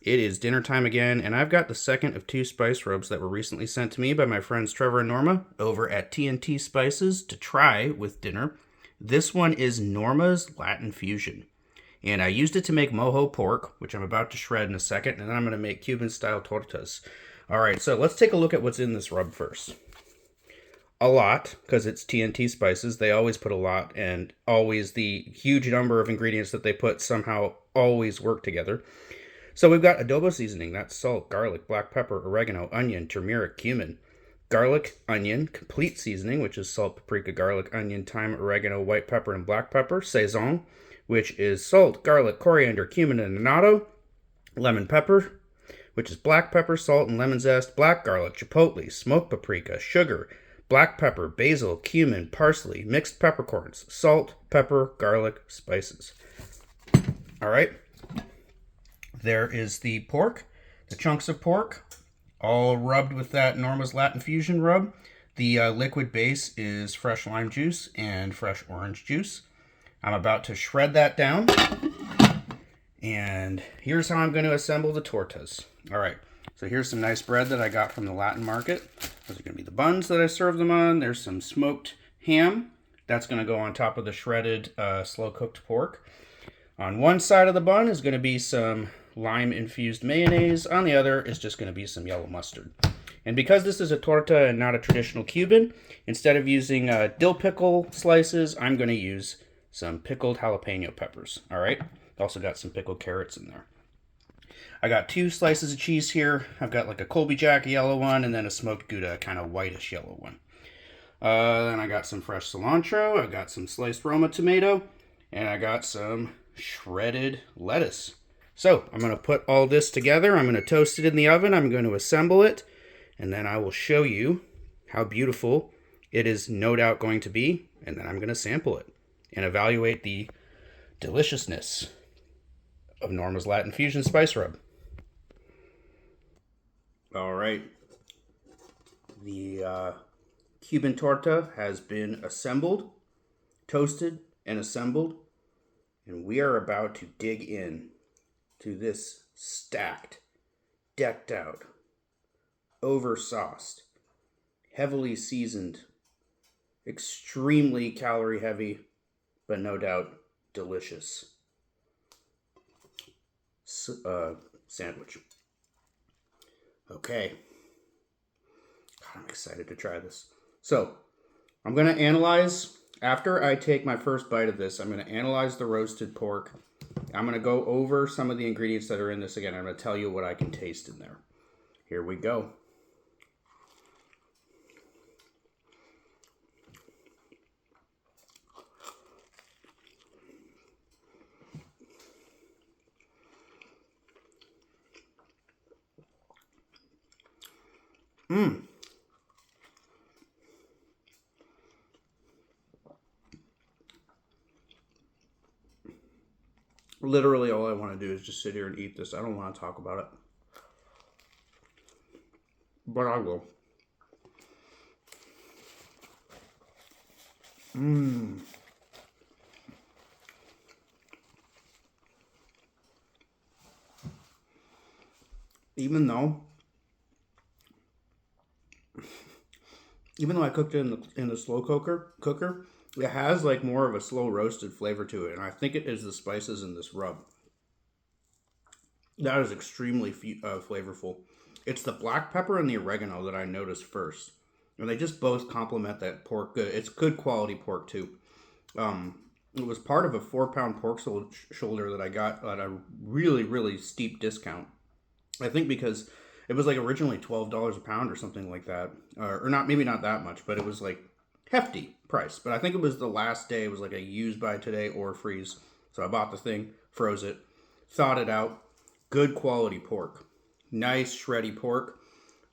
It is dinner time again, and I've got the second of two spice rubs that were recently sent to me by my friends Trevor and Norma over at TNT Spices to try with dinner. This one is Norma's Latin Fusion, and I used it to make mojo pork, which I'm about to shred in a second, and then I'm going to make Cuban-style tortas. All right, so let's take a look at what's in this rub first. A lot, because it's TNT Spices. They always put a lot, and always the huge number of ingredients that they put somehow always work together. So we've got adobo seasoning. That's salt, garlic, black pepper, oregano, onion, turmeric, cumin. Garlic, onion, complete seasoning, which is salt, paprika, garlic, onion, thyme, oregano, white pepper, and black pepper. Saison, which is salt, garlic, coriander, cumin, and annatto. Lemon pepper, which is black pepper, salt, and lemon zest. Black garlic, chipotle, smoked paprika, sugar, black pepper, basil, cumin, parsley, mixed peppercorns, salt, pepper, garlic, spices. All right. There is the pork, the chunks of pork, all rubbed with that Norma's Latin Fusion rub. The liquid base is fresh lime juice and fresh orange juice. I'm about to shred that down. And here's how I'm going to assemble the tortas. All right, so here's some nice bread that I got from the Latin market. Those are going to be the buns that I serve them on. There's some smoked ham. That's going to go on top of the shredded slow-cooked pork. On one side of the bun is going to be some lime-infused mayonnaise. On the other is just going to be some yellow mustard. And because this is a torta and not a traditional Cuban, instead of using dill pickle slices, I'm going to use some pickled jalapeno peppers. All right. Also got some pickled carrots in there. I got 2 slices of cheese here. I've got like a Colby Jack, a yellow one, and then a smoked Gouda, kind of whitish yellow one. Then I got some fresh cilantro. I got some sliced Roma tomato, and I got some shredded lettuce. So I'm going to put all this together. I'm going to toast it in the oven. I'm going to assemble it, and then I will show you how beautiful it is no doubt going to be, and then I'm going to sample it and evaluate the deliciousness of Norma's Latin Fusion Spice Rub. All right. The Cuban torta has been assembled, toasted, and assembled, and we are about to dig in to this stacked, decked out, oversauced, heavily seasoned, extremely calorie heavy, but no doubt delicious sandwich. Okay. God, I'm excited to try this. So, I'm going to analyze, after I take my first bite of this, I'm going to analyze the roasted pork. I'm going to go over some of the ingredients that are in this again. I'm going to tell you what I can taste in there. Here we go. Literally all I want to do is just sit here and eat this. I don't want to talk about it. But I will. Even though I cooked it in the slow cooker, it has like more of a slow roasted flavor to it, and I think it is the spices in this rub. That is extremely flavorful. It's the black pepper and the oregano that I noticed first, and they just both complement that pork good. It's good quality pork too. It was part of a 4-pound pork shoulder that I got at a really steep discount. I think because it was like originally $12 a pound or something like that, or not, maybe not that much, but it was like hefty price. But I think it was the last day. It was like a use by today or freeze. So I bought the thing, froze it, thawed it out. Good quality pork, nice shreddy pork.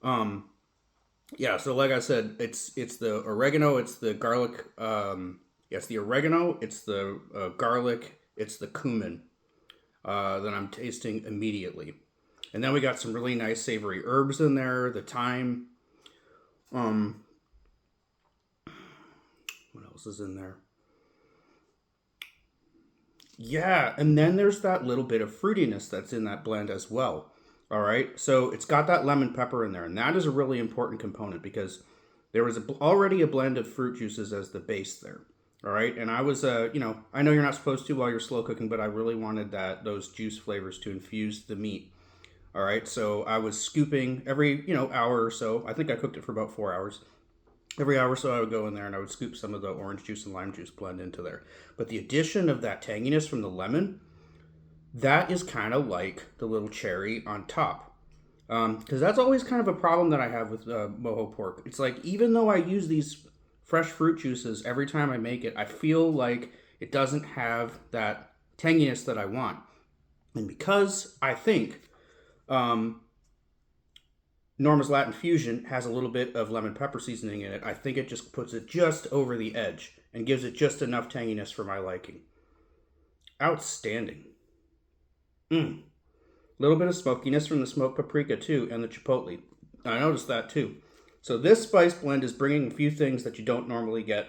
Yeah. So like I said, it's the oregano, it's the garlic. It's the oregano, it's the garlic, it's the cumin that I'm tasting immediately. And then we got some really nice savory herbs in there, the thyme. What else is in there? Yeah, and then there's that little bit of fruitiness that's in that blend as well. All right, so it's got that lemon pepper in there, and that is a really important component because there was already a blend of fruit juices as the base there. All right, and I was, I know you're not supposed to while you're slow cooking, but I really wanted those juice flavors to infuse the meat. All right, so I was scooping every, hour or so. I think I cooked it for about 4 hours. Every hour or so, I would go in there and I would scoop some of the orange juice and lime juice blend into there. But the addition of that tanginess from the lemon, that is kind of like the little cherry on top. Because that's always kind of a problem that I have with mojo pork. It's like, even though I use these fresh fruit juices every time I make it, I feel like it doesn't have that tanginess that I want. And because I think Norma's Latin Fusion has a little bit of lemon pepper seasoning in it, I think it just puts it just over the edge and gives it just enough tanginess for my liking. Outstanding. Little bit of smokiness from the smoked paprika too, and the chipotle. I noticed that too. So this spice blend is bringing a few things that you don't normally get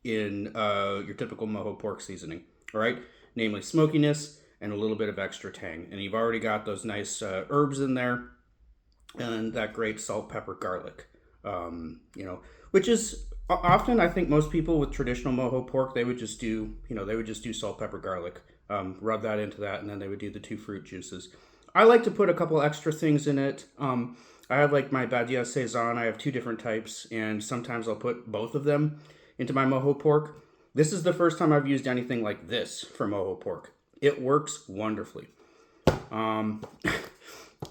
in your typical mojo pork seasoning. All right, namely smokiness and a little bit of extra tang. And you've already got those nice herbs in there, and that great salt, pepper, garlic. Which is often, I think most people with traditional mojo pork, they would just do salt, pepper, garlic, rub that into that, and then they would do the 2 fruit juices. I like to put a couple extra things in it. I have like my Badia Saison. I have 2 different types, and sometimes I'll put both of them into my mojo pork. This is the first time I've used anything like this for mojo pork. It works wonderfully. I'm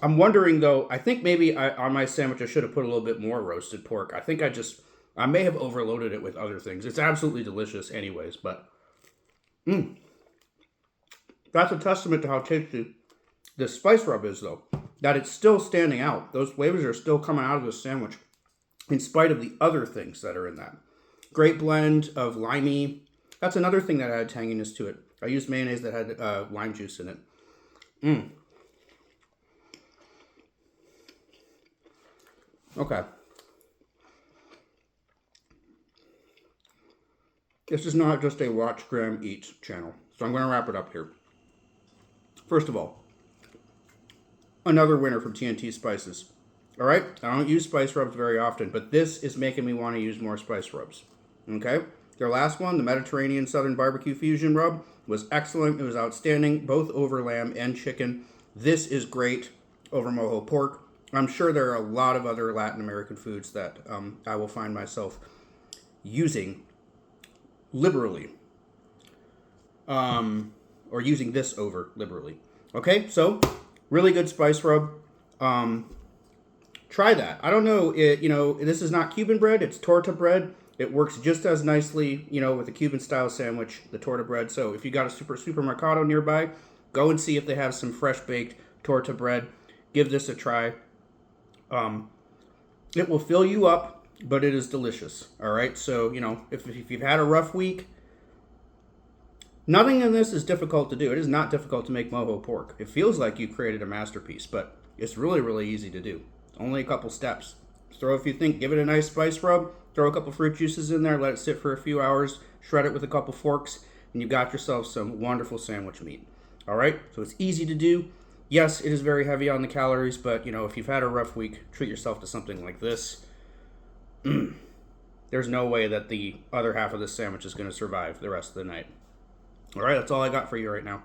wondering though, I think maybe on my sandwich I should have put a little bit more roasted pork. I think I may have overloaded it with other things. It's absolutely delicious anyways, but that's a testament to how tasty this spice rub is though. That it's still standing out. Those flavors are still coming out of this sandwich in spite of the other things that are in that. Great blend of limey. That's another thing that added tanginess to it. I used mayonnaise that had lime juice in it. Okay. This is not just a Watch Graham Eats channel, so I'm going to wrap it up here. First of all, another winner from TNT Spices. All right, I don't use spice rubs very often, but this is making me want to use more spice rubs. Okay, their last one, the Mediterranean Southern Barbecue Fusion Rub, was excellent. It was outstanding, both over lamb and chicken. This is great over mojo pork. I'm sure there are a lot of other Latin American foods that I will find myself using liberally, or using this over liberally. Okay, so really good spice rub. Try that. I don't know, this is not Cuban bread, it's Torta Bread. It works just as nicely, with a Cuban-style sandwich, the Torta Bread. So if you got a supermercado nearby, go and see if they have some fresh-baked Torta Bread. Give this a try. It will fill you up, but it is delicious. All right, so, if you've had a rough week, nothing in this is difficult to do. It is not difficult to make mojo pork. It feels like you created a masterpiece, but it's really, really easy to do. Only a couple steps. Give it a nice spice rub, throw a couple fruit juices in there, let it sit for a few hours, shred it with a couple forks, and you've got yourself some wonderful sandwich meat. All right, so it's easy to do. Yes, it is very heavy on the calories, but, if you've had a rough week, treat yourself to something like this. There's no way that the other half of this sandwich is going to survive the rest of the night. All right, that's all I got for you right now.